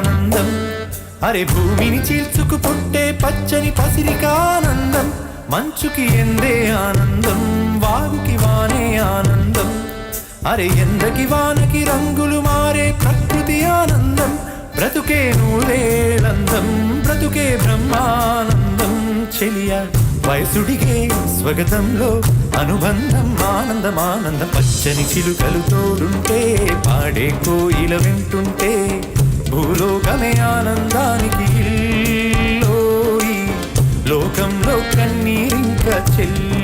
ఆనందం. అరే భూమిని చీల్చుకు పుట్టే పచ్చని పసిరికానందం. మంచుకి ఎందే ఆనందం, వాగుకి వానే ఆనందం. అరే ఎండకి వానకి రంగులు మారే ప్రకృతి ఆనందం. బ్రతుకే నూరేళ్ళందం, బ్రతుకే బ్రహ్మానందం. చెలియ వయసుడిగే స్వగతంలో అనుబంధం, ఆనందం ఆనందం. పచ్చని చిలుకలు తోడుంటే, పాడే కోయిల వింటుంటే, భూలోకమే ఆనందానికి ఇల్లోయి. లోకంలో కన్నీరింక చెల్లి